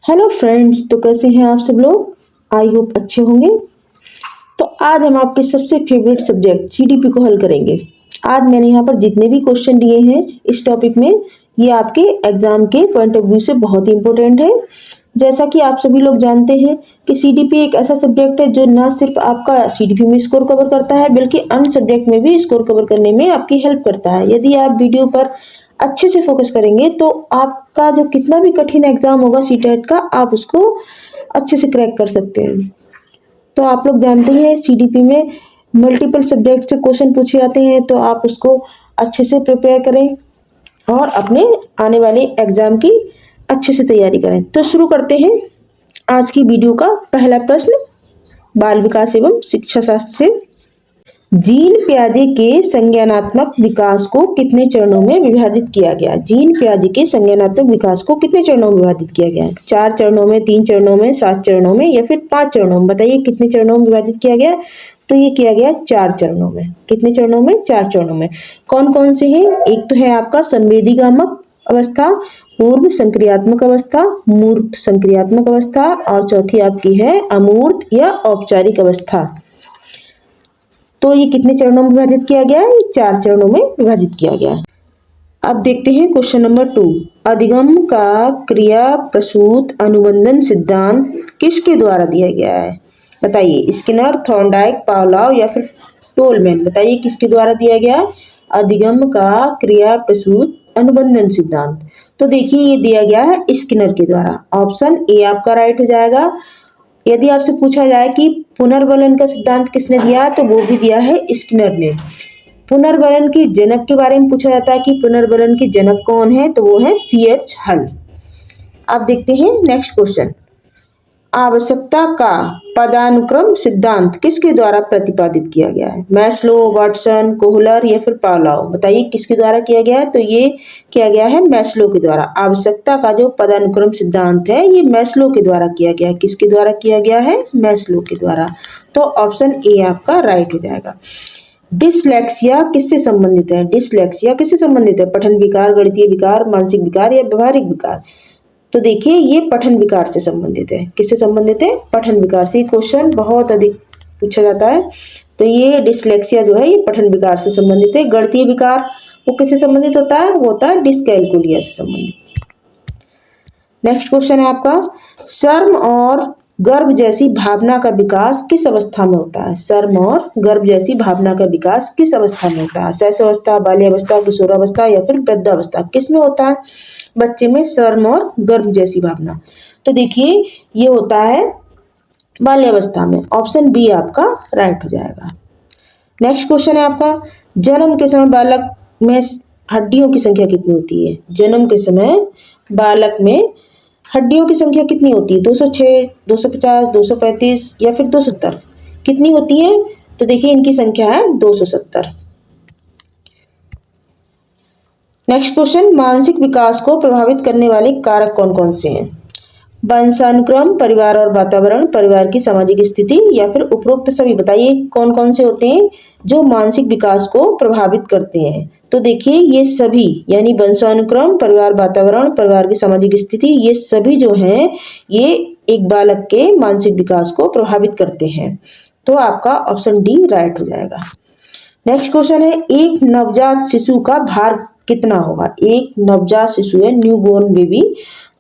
Hello friends, तो कैसे हैं आप सब लोग। आई होप अच्छे होंगे। तो आज हम आपके सबसे फेवरेट सब्जेक्ट जीडीपी को हल करेंगे। आज मैंने यहाँ पर जितने भी क्वेश्चन दिए हैं इस टॉपिक में, ये आपके एग्जाम के पॉइंट ऑफ व्यू से बहुत ही इंपॉर्टेंट है। जैसा कि आप सभी लोग जानते हैं कि सीडीपी एक ऐसा सब्जेक्ट है जो न सिर्फ आपका सीडीपी में स्कोर कवर करता है बल्कि अन्य सब्जेक्ट में भी स्कोर कवर करने में आपकी हेल्प करता है। यदि आप वीडियो पर अच्छे से फोकस करेंगे तो आपका जो कितना भी कठिन एग्जाम होगा सीटेट का, आप उसको अच्छे से क्रैक कर सकते हैं। तो आप लोग जानते हैं सीडीपी में मल्टीपल सब्जेक्ट से क्वेश्चन पूछे जाते हैं, तो आप उसको अच्छे से प्रिपेयर करें और अपने आने वाले एग्जाम की अच्छे से तैयारी करें। तो शुरू करते हैं आज की वीडियो का पहला प्रश्न बाल विकास एवं शिक्षा शास्त्र से। जीन पियाजे के संज्ञानात्मक विकास को कितने चरणों में विभाजित किया गया। जीन पियाजे के संज्ञानात्मक विकास को कितने चरणों में विभाजित किया गया है। 4 चरणों में, 3 चरणों में, 7 चरणों में या फिर 5 चरणों में। बताइए कितने चरणों में विभाजित किया गया। तो ये किया गया 4 चरणों में। कितने चरणों में? 4 चरणों में। कौन कौन से हैं? एक तो है आपका संवेदीगामक अवस्था, पूर्व संक्रियात्मक अवस्था, मूर्त संक्रियात्मक अवस्था और चौथी आपकी है अमूर्त या औपचारिक अवस्था। तो ये कितने चरणों में विभाजित किया गया है? 4 चरणों में विभाजित किया गया है। अब देखते हैं क्वेश्चन नंबर 2। अधिगम का क्रिया प्रसूत अनुबंधन सिद्धांत किसके द्वारा दिया गया है। बताइए, स्किनर, थॉर्नडाइक, पावलोव या फिर टोलमैन। बताइए किसके द्वारा दिया गया है अधिगम का क्रिया प्रसूत अनुबंधन सिद्धांत। तो देखिए ये दिया गया है स्किनर के द्वारा। ऑप्शन ए आपका राइट हो जाएगा। यदि आपसे पूछा जाए कि पुनर्बलन का सिद्धांत किसने दिया, तो वो भी दिया है स्किनर ने। पुनर्बलन के जनक के बारे में पूछा जाता है कि पुनर्बलन के जनक कौन है, तो वो है सीएच हल। अब देखते हैं नेक्स्ट क्वेश्चन। आवश्यकता का पदानुक्रम सिद्धांत किसके द्वारा प्रतिपादित किया गया है। मैस्लो, वाटसन, कोहलर या फिर पावलोव। बताइए किसके द्वारा किया गया है। तो ये किया गया है मैस्लो के द्वारा। आवश्यकता का जो पदानुक्रम सिद्धांत है ये मैस्लो के द्वारा किया गया है। किसके द्वारा किया गया है? मैस्लो के द्वारा। तो ऑप्शन ए आपका राइट हो जाएगा। डिसलेक्सिया किससे संबंधित है। डिसलेक्सिया किससे संबंधित है? पठन विकार, गणितीय विकार, मानसिक विकार या व्यवहारिक विकार। तो देखिए ये पठन विकार से संबंधित है। किससे संबंधित है? पठन विकार से। क्वेश्चन बहुत अधिक पूछा जाता है। तो ये डिसलेक्सिया जो है ये पठन विकार से संबंधित है। गणितीय विकार वो किससे संबंधित होता है? वो होता है डिसकैलकुलिया से संबंधित। नेक्स्ट क्वेश्चन है आपका, शर्म और गर्भ जैसी भावना का विकास किस अवस्था में होता है। शर्म और गर्भ जैसी भावना का विकास किस अवस्था में होता है। शैशवावस्था, बाल्यावस्था, किशोरावस्था या फिर वृद्धावस्था। किस में होता है बच्चे में शर्म और गर्भ जैसी भावना? तो देखिए ये होता है बाल्यावस्था में। ऑप्शन बी आपका राइट हो जाएगा। नेक्स्ट क्वेश्चन है आपका, जन्म के समय बालक में हड्डियों की संख्या कितनी होती है। जन्म के समय बालक में हड्डियों की संख्या कितनी होती है? 206, 250, 235 या फिर 270। कितनी होती है? तो देखिए इनकी संख्या है 270। नेक्स्ट क्वेश्चन, मानसिक विकास को प्रभावित करने वाले कारक कौन कौन से हैं। वंशानुक्रम, परिवार और वातावरण, परिवार की सामाजिक स्थिति या फिर उपरोक्त सभी। बताइए कौन कौन से होते हैं जो मानसिक विकास को प्रभावित करते हैं। तो देखिए ये सभी, यानी वंशानुक्रम, परिवार, वातावरण, परिवार की सामाजिक स्थिति, ये सभी जो हैं ये एक बालक के मानसिक विकास को प्रभावित करते हैं। तो आपका ऑप्शन डी राइट हो जाएगा। नेक्स्ट क्वेश्चन है, एक नवजात शिशु का भार कितना होगा। एक नवजात शिशु है, न्यूबॉर्न बेबी,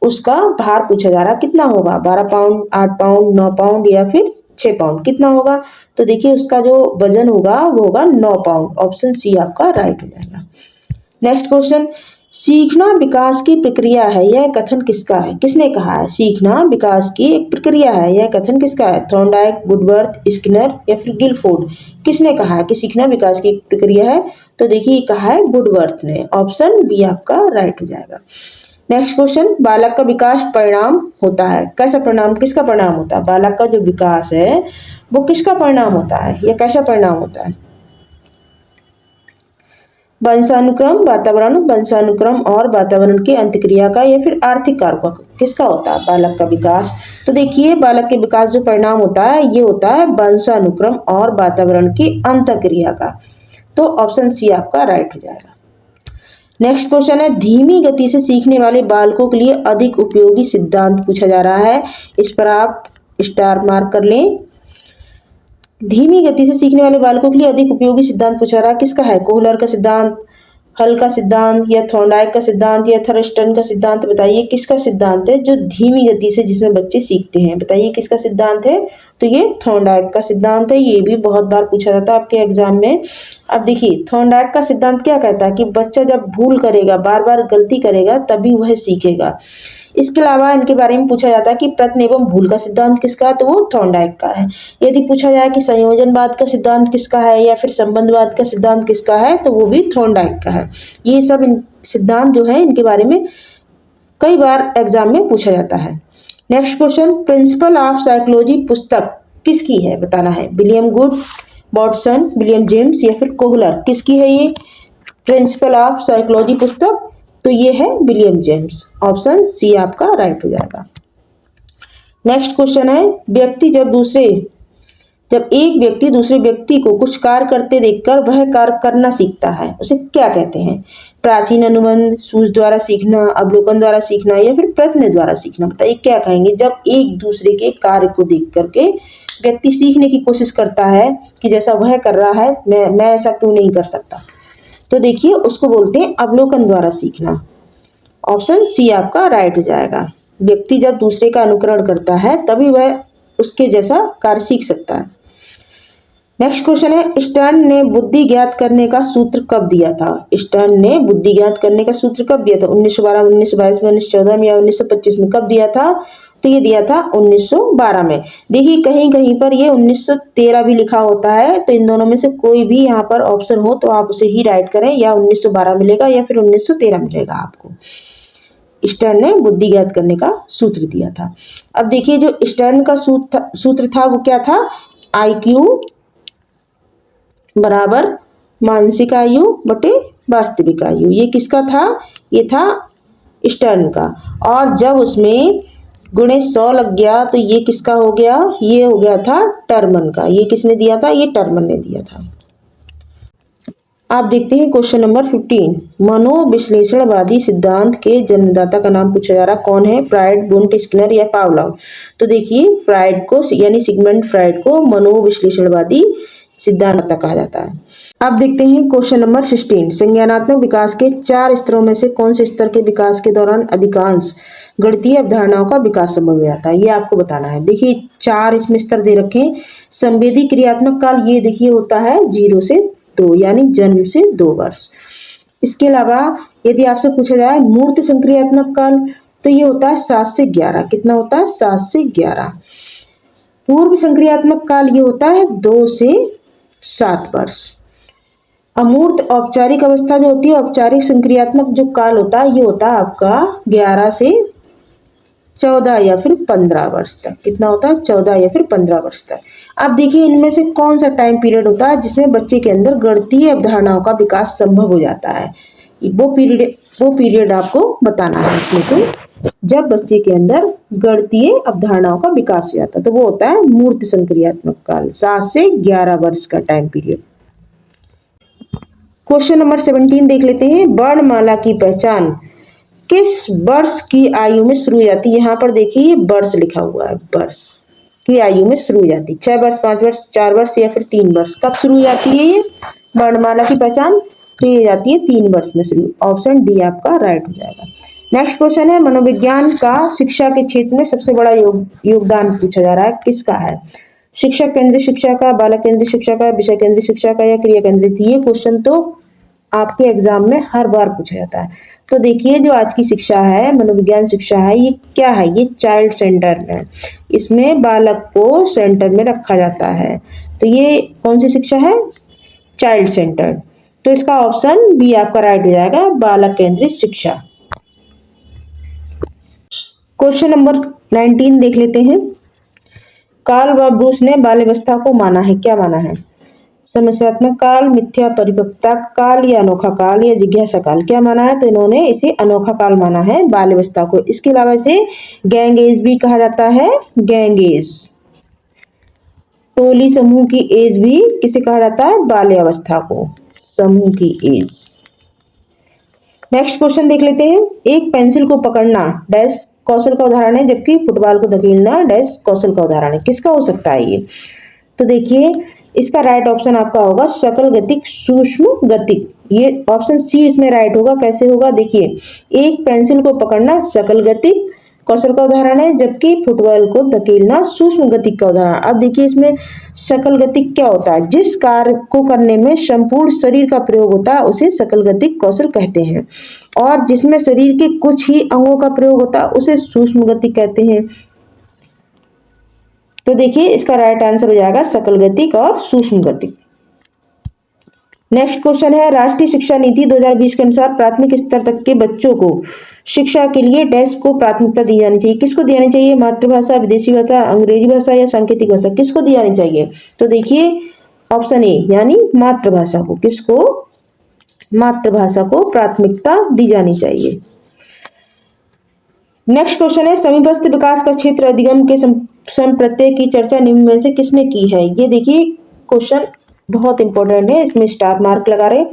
उसका भार पूछा जा रहा कितना होगा। 12 पाउंड, 8 पाउंड, 9 पाउंड या फिर 6 पाउंड। कितना होगा? तो देखिए उसका जो वजन होगा वो होगा 9 पाउंड। ऑप्शन सी आपका राइट हो जाएगा। नेक्स्ट क्वेश्चन, सीखना विकास की प्रक्रिया है, यह कथन किसका है। किसने कहा है सीखना विकास की एक प्रक्रिया है, यह कथन किसका है। थॉर्नडाइक, वुडवर्थ, स्किनर या फिर गिलफोर्ड। किसने कहा है कि सीखना विकास की एक प्रक्रिया है? तो देखिए कहा है वुडवर्थ ने। ऑप्शन बी आपका राइट हो जाएगा। नेक्स्ट क्वेश्चन, बालक का विकास परिणाम होता है। कैसा परिणाम, किसका परिणाम होता है। बालक का जो विकास है वो किसका परिणाम होता है, या कैसा परिणाम होता है। वंशानुक्रम, वातावरण, वंशानुक्रम और वातावरण की अंतक्रिया का या फिर आर्थिक कारकों किसका होता है बालक का विकास। तो देखिए बालक के विकास जो परिणाम होता है ये होता है वंशानुक्रम और वातावरण की अंतक्रिया का। तो ऑप्शन सी आपका राइट हो जाएगा। नेक्स्ट क्वेश्चन है, धीमी गति से सीखने वाले बालकों के लिए अधिक उपयोगी सिद्धांत पूछा जा रहा है। इस पर आप स्टार मार्क कर लें। धीमी गति से सीखने वाले बालकों के लिए अधिक उपयोगी सिद्धांत पूछा रहा है, किसका है? कोहलर का सिद्धांत, हल का सिद्धांत, या थॉर्नडाइक का सिद्धांत, या थर्स्टन का सिद्धांत? बताइए किसका सिद्धांत है जो धीमी गति से जिसमें बच्चे सीखते हैं? बताइए किसका सिद्धांत है? तो ये थॉर्नडाइक का सिद्धांत है। ये भी बहुत बार पूछा जाता है आपके एग्जाम में। अब देखिए थॉर्नडाइक का सिद्धांत क्या कहता है कि बच्चा जब भूल करेगा, बार बार गलती करेगा, तभी वह सीखेगा। इसके अलावा इनके बारे में पूछा जाता है कि प्रश्न एवं भूल का सिद्धांत किसका है? तो वो थॉर्नडाइक का है। यदि पूछा जाए कि संयोजनवाद का सिद्धांत किसका है या फिर संबंधवाद का सिद्धांत किसका है, तो वो भी थॉर्नडाइक का है। ये सब सिद्धांत जो है इनके बारे में कई बार एग्जाम में पूछा जाता है। Next question, principle of psychology पुस्तक किसकी है? बताना है। William good, Watson, William James, या फिर कोहलर? किसकी है ये प्रिंसिपल ऑफ साइकोलॉजी पुस्तक? तो ये है विलियम जेम्स। ऑप्शन सी आपका राइट हो जाएगा। नेक्स्ट क्वेश्चन है, जब एक व्यक्ति दूसरे व्यक्ति को कुछ कार्य करते देखकर वह कार्य करना सीखता है, उसे क्या कहते हैं? प्राचीन अनुबंध, सूझ द्वारा सीखना, अवलोकन द्वारा सीखना, या फिर प्रश्न द्वारा सीखना? बताइए क्या कहेंगे जब एक दूसरे के कार्य को देख करके व्यक्ति सीखने की कोशिश करता है कि जैसा वह कर रहा है मैं ऐसा क्यों नहीं कर सकता? तो देखिए उसको बोलते हैं अवलोकन द्वारा सीखना। ऑप्शन सी आपका राइट हो जाएगा। व्यक्ति जब दूसरे का अनुकरण करता है तभी वह उसके जैसा कार्य सीख सकता है। नेक्स्ट क्वेश्चन है, स्टर्न ने बुद्धि ज्ञात करने का सूत्र कब दिया था? स्टर्न ने बुद्धि ज्ञात करने का सूत्र कब दिया था? 1912 में, 1922 में, 1914 में, या 1925 में? कब दिया था? तो ये दिया था 1912 में। देखिए कहीं कहीं पर ये 1913 भी लिखा होता है, तो इन दोनों में से कोई भी यहाँ पर ऑप्शन हो तो आप उसे ही राइट करें। या 1912 मिलेगा या फिर 1913 मिलेगा आपको। स्टर्न ने बुद्धि ज्ञात करने का सूत्र दिया था। अब देखिए जो स्टर्न का सूत्र था वो क्या था? IQ बराबर मानसिक आयु बटे वास्तविक आयु। ये किसका था? ये था स्टर्न का। और जब उसमें गुणे 100 लग गया तो ये किसका हो गया? ये हो गया था टर्मन का। ये किसने दिया था? ये टर्मन ने दिया था। आप देखते हैं क्वेश्चन नंबर 15, मनोविश्लेषणवादी सिद्धांत के जन्मदाता का नाम पूछा जा रहा है। कौन है? फ्राइड, वुंट, स्किनर, या पावलोव? तो देखिए फ्राइड को यानी सिगमंड फ्राइड को मनोविश्लेषणवादी सिद्धांत कहा जाता है। अब देखते हैं क्वेश्चन नंबर 16, संज्ञानात्मक विकास के 4 स्तरों में से कौन से स्तर के विकास के दौरान अधिकांश गणितीय अवधारणाओं का विकास संभव हो जाता है? ये आपको बताना है। देखिए 4 इसमें स्तर दे रखे हैं। संवेदी क्रियात्मक काल ये देखिए होता है 0 से 2 यानी जन्म से 2 वर्ष। इसके अलावा यदि आपसे पूछा जाए मूर्त संक्रियात्मक काल तो ये होता है 7 से 11। कितना होता है? 7 से 11। पूर्व संक्रियात्मक काल ये होता है 2 से 7 वर्ष। अमूर्त औपचारिक अवस्था जो होती है, औपचारिक संक्रियात्मक जो काल होता है ये होता है आपका 11 से 14 या फिर 15 वर्ष तक। कितना होता है? 14 या फिर 15 वर्ष तक। अब देखिए इनमें से कौन सा टाइम पीरियड होता है जिसमें बच्चे के अंदर गणितीय अवधारणाओं का विकास संभव हो जाता है? वो पीरियड आपको बताना है अपने को जब बच्चे के अंदर गणितीय अवधारणाओं का विकास हो जाता है। तो वो होता है मूर्त संक्रियात्मक काल, 7 से 11 वर्ष का टाइम पीरियड। क्वेश्चन नंबर 17 देख लेते हैं, वर्णमाला की पहचान किस वर्ष की आयु में शुरू हो जाती है? यहाँ पर देखिए वर्ष लिखा हुआ है, वर्ष की आयु में शुरू हो जाती है। 6 वर्ष, 5 वर्ष, 4 वर्ष या फिर 3 वर्ष? कब शुरू हो जाती है ये वर्णमाला की पहचान? तो ये जाती है 3 वर्ष में शुरू। ऑप्शन डी आपका राइट हो जाएगा। नेक्स्ट क्वेश्चन है, मनोविज्ञान का शिक्षा के क्षेत्र में सबसे बड़ा योगदान पूछा जा रहा है, किसका है? शिक्षक केंद्रित शिक्षा का, बालक केंद्रित शिक्षा का, विषय केंद्रित शिक्षा का, या क्रिया केंद्रित? ये क्वेश्चन तो आपके एग्जाम में हर बार पूछा जाता है। तो देखिए जो आज की शिक्षा है, मनोविज्ञान शिक्षा है, ये क्या है? ये चाइल्ड सेंटर है। इसमें बालक को सेंटर में रखा जाता है। तो ये कौन सी शिक्षा है? Child centre. तो इसका ऑप्शन बी आपका राइट हो जाएगा, बालक केंद्रित शिक्षा। क्वेश्चन नंबर 19 देख लेते हैं, कार्ल व ब्रूस ने बाल्यावस्था को माना है, क्या माना है? समस्यात्मक काल, मिथ्या परिपक्वता काल, या अनोखा काल, या जिज्ञासा काल? क्या माना है? तो इन्होंने इसे अनोखा काल माना है बाल्यावस्था को। इसके अलावा इसे गैंग एज भी कहा जाता है, गैंग एज। टोली समूह की एज भी किसे कहा जाता है? बाल्यावस्था को, समूह की एज। नेक्स्ट क्वेश्चन देख लेते हैं। एक पेंसिल को पकड़ना डैश कौशल का उदाहरण है, जबकि फुटबॉल को धकेलना डैश कौशल का उदाहरण है। किसका हो सकता है ये? तो देखिए इसका राइट ऑप्शन आपका होगा सकल गतिक सूक्ष्म गतिक। ये ऑप्शन सी इसमें राइट होगा। कैसे होगा? देखिए, एक पेंसिल को पकड़ना सकल गतिक कौशल का उदाहरण है, जबकि फुटबॉल को धकेलना सूक्ष्म गतिक का उदाहरण। अब देखिए इसमें सकल गतिक क्या होता है? जिस कार्य को करने में संपूर्ण शरीर का प्रयोग होता है उसे सकल गतिक कौशल कहते हैं, और जिसमें शरीर के कुछ ही अंगों का प्रयोग होता है उसे सूक्ष्म गतिक कहते हैं। तो देखिए इसका राइट आंसर हो जाएगा सकल गतिक और सूक्ष्म गतिक। नेक्स्ट क्वेश्चन है, राष्ट्रीय शिक्षा नीति 2020 के अनुसार प्राथमिक स्तर तक के बच्चों को शिक्षा के लिए डैश को प्राथमिकता दी जानी चाहिए। किसको दी जानी चाहिए? मातृभाषा, विदेशी भाषा, अंग्रेजी भाषा या सांकेतिक भाषा, किसको दी जानी चाहिए? तो देखिए ऑप्शन ए यानी मातृभाषा को। किसको? मातृभाषा को प्राथमिकता दी जानी चाहिए। नेक्स्ट क्वेश्चन है, समीपस्थ विकास का क्षेत्र अधिगम के संप्रत्यय की चर्चा निम्न में से किसने की है? ये देखिए क्वेश्चन बहुत इंपॉर्टेंट है, इसमें स्टार मार्क लगा रहे।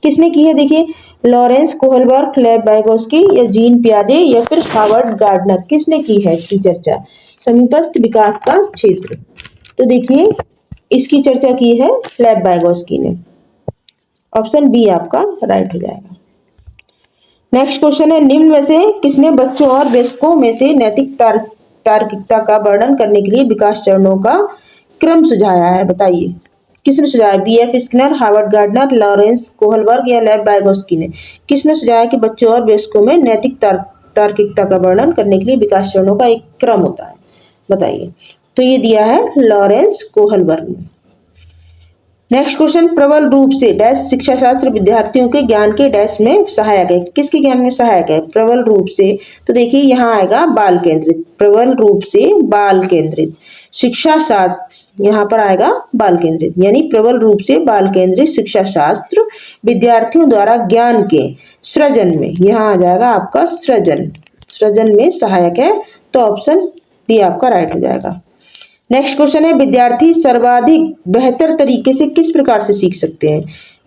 किसने की है? देखिए लॉरेंस कोहलबर्ग, लेव वाइगोस्की या जीन पियाजे या फिर हार्वर्ड गार्डनर, किसने की है इसकी चर्चा? समीपस्थ विकास का क्षेत्र। तो देखिए इसकी चर्चा की है लेव वाइगोस्की ने। ऑप्शन बी आपका राइट हो जाएगा। नेक्स्ट क्वेश्चन है, निम्न में से किसने बच्चों और वयस्कों में से नैतिक तार्किकता का वर्णन करने के लिए विकास चरणों का क्रम सुझाया है? बताइए किसने सुझाया? BF. Skinner, Harvard gardener, Lawrence Kohlberg या लेव वाइगोस्की ने किसने सुझाया कि बच्चों और वयस्कों में नैतिक तार्किकता का वर्णन करने के लिए विकास चरणों का एक क्रम होता है? बताइए। तो ये दिया है लॉरेंस कोहलबर्ग ने। नेक्स्ट क्वेश्चन, प्रबल रूप से डैश शिक्षा शास्त्र विद्यार्थियों के ज्ञान के डैश में सहायक है। किसके ज्ञान में सहायक है? प्रबल रूप से। तो देखिए यहाँ आएगा बाल केंद्रित। प्रबल रूप से बाल केंद्रित शिक्षा शास्त्र, यहाँ पर आएगा बाल केंद्रित, यानी प्रबल रूप से बाल केंद्रित शिक्षा शास्त्र विद्यार्थियों द्वारा ज्ञान के सृजन में, यहाँ आ जाएगा आपका सृजन में सहायक है। तो ऑप्शन बी आपका राइट हो जाएगा। नेक्स्ट क्वेश्चन है, विद्यार्थी सर्वाधिक बेहतर तरीके से किस प्रकार से सीख सकते हैं?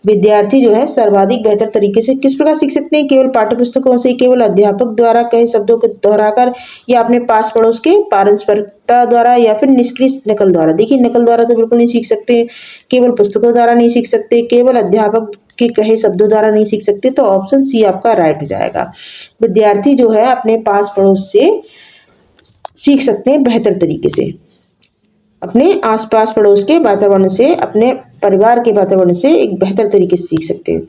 विद्यार्थी जो है सर्वाधिक बेहतर तरीके से किस प्रकार सीख सकते हैं? केवल पाठ्य पुस्तकों से, केवल अध्यापक द्वारा कहे शब्दों को दोहराकर, या अपने पास पड़ोस के पारस्परिकता द्वारा, या फिर निष्क्रिय नकल द्वारा। देखिए नकल द्वारा तो बिल्कुल नहीं सीख सकते, केवल पुस्तकों द्वारा नहीं सीख सकते, केवल अध्यापक के कहे शब्दों द्वारा नहीं सीख सकते। तो ऑप्शन सी आपका राइट हो जाएगा। विद्यार्थी जो है अपने पास पड़ोस से सीख सकते हैं बेहतर तरीके से, अपने आसपास पड़ोस के वातावरण से, अपने परिवार के वातावरण से एक बेहतर तरीके से सीख सकते हैं।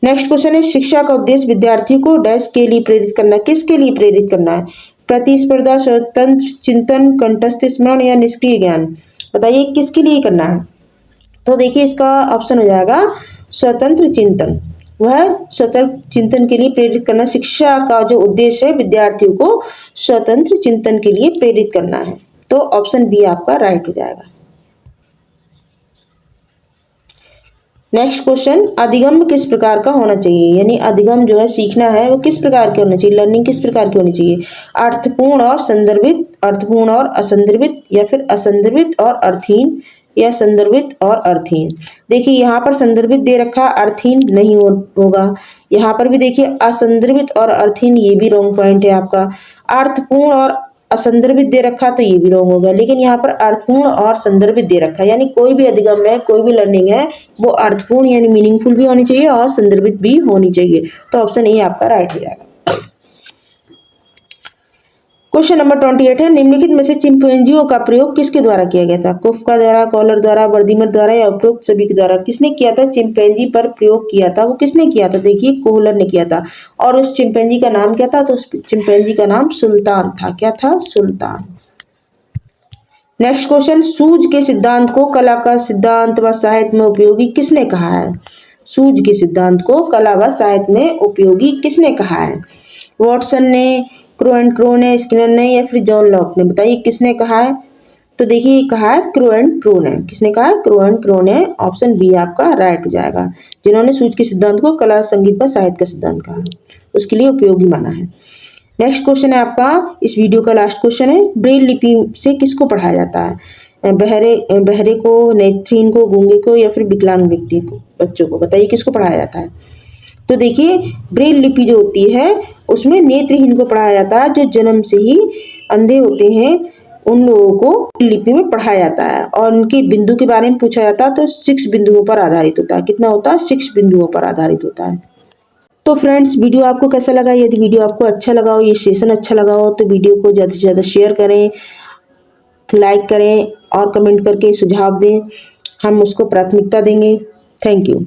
नेक्स्ट क्वेश्चन है, शिक्षा का उद्देश्य विद्यार्थियों को डैश के लिए प्रेरित करना। किसके लिए प्रेरित करना है? प्रतिस्पर्धा, स्वतंत्र चिंतन, कंठस्थ स्मरण या निष्क्रिय ज्ञान। बताइए किसके लिए करना है? तो देखिए इसका ऑप्शन हो जाएगा स्वतंत्र चिंतन। वह स्वतंत्र चिंतन के लिए प्रेरित करना। शिक्षा का जो उद्देश्य है विद्यार्थियों को स्वतंत्र चिंतन के लिए प्रेरित करना है। तो ऑप्शन बी आपका राइट हो जाएगा। नेक्स्ट क्वेश्चन, अधिगम किस प्रकार का होना चाहिए? यानी अधिगम जो है सीखना है वो किस प्रकार के होना चाहिए? लर्निंग किस प्रकार की होनी चाहिए? अर्थपूर्ण और संदर्भित, अर्थपूर्ण और असंदर्भित, या फिर असंदर्भित और अर्थहीन, या संदर्भित और अर्थहीन। देखिए यहाँ पर संदर्भित दे रखा, अर्थहीन नहीं होगा। यहाँ पर भी देखिए असंदर्भित और अर्थहीन, ये भी रॉन्ग पॉइंट है आपका। अर्थपूर्ण और असंदर्भित दे रखा तो ये भी रॉन्ग होगा, लेकिन यहाँ पर अर्थपूर्ण और संदर्भित दे रखा है, यानी कोई भी अधिगम है, कोई भी लर्निंग है वो अर्थपूर्ण यानी मीनिंगफुल भी होनी चाहिए और संदर्भित भी होनी चाहिए। तो ऑप्शन ए आपका राइट हो जाएगा। क्वेश्चन नंबर 28 है, निम्नलिखित में से चिंपैंजियों का प्रयोग किसके द्वारा किया गया था? कोफका द्वारा, कॉलर द्वारा, वर्दीमर द्वारा, या उपरोक्त सभी के द्वारा? किसने किया था? चिंपैंजी पर प्रयोग किया था, वो किसने किया था? देखिए कोहलर ने किया था। और उस चिंपैंजी का नाम क्या था? तो उस चिंपैंजी का नाम सुल्तान था। क्या था? सुल्तान। नेक्स्ट क्वेश्चन, सूझ के सिद्धांत को कला का सिद्धांत व साहित्य में उपयोगी किसने कहा है? सूझ के सिद्धांत को कला व साहित्य में उपयोगी किसने कहा है? वॉटसन ने, क्रो एंड क्रो ने, स्किनर ने, या फिर जॉन लॉक ने? बताइए किसने कहा है? तो देखिए कहा है क्रो एंड क्रो ने। किसने कहा है? क्रो एंड क्रो ने। ऑप्शन बी आपका राइट हो जाएगा, जिन्होंने सूझ के सिद्धांत को कला, संगीत व साहित्य का सिद्धांत कहा, उसके लिए उपयोगी माना है। नेक्स्ट क्वेश्चन है आपका इस वीडियो का लास्ट क्वेश्चन है, ब्रेल लिपि से किसको पढ़ाया जाता है? बहरे को, नेत्रहीन को, गूंगे को, या फिर विकलांग व्यक्ति को, बच्चों को? बताइए किसको पढ़ाया जाता है? तो देखिए ब्रेल लिपि जो होती है उसमें नेत्रहीन को पढ़ाया जाता है, जो जन्म से ही अंधे होते हैं उन लोगों को लिपि में पढ़ाया जाता है। और उनके बिंदु के बारे में पूछा जाता है तो 6 बिंदुओं पर आधारित होता है। कितना होता है? 6 बिंदुओं पर आधारित होता है। तो फ्रेंड्स वीडियो आपको कैसा लगा? यदि वीडियो आपको अच्छा लगा हो, ये सेशन अच्छा लगा हो तो वीडियो को ज़्यादा से ज़्यादा शेयर करें, लाइक करें और कमेंट करके सुझाव दें। हम उसको प्राथमिकता देंगे। Thank you.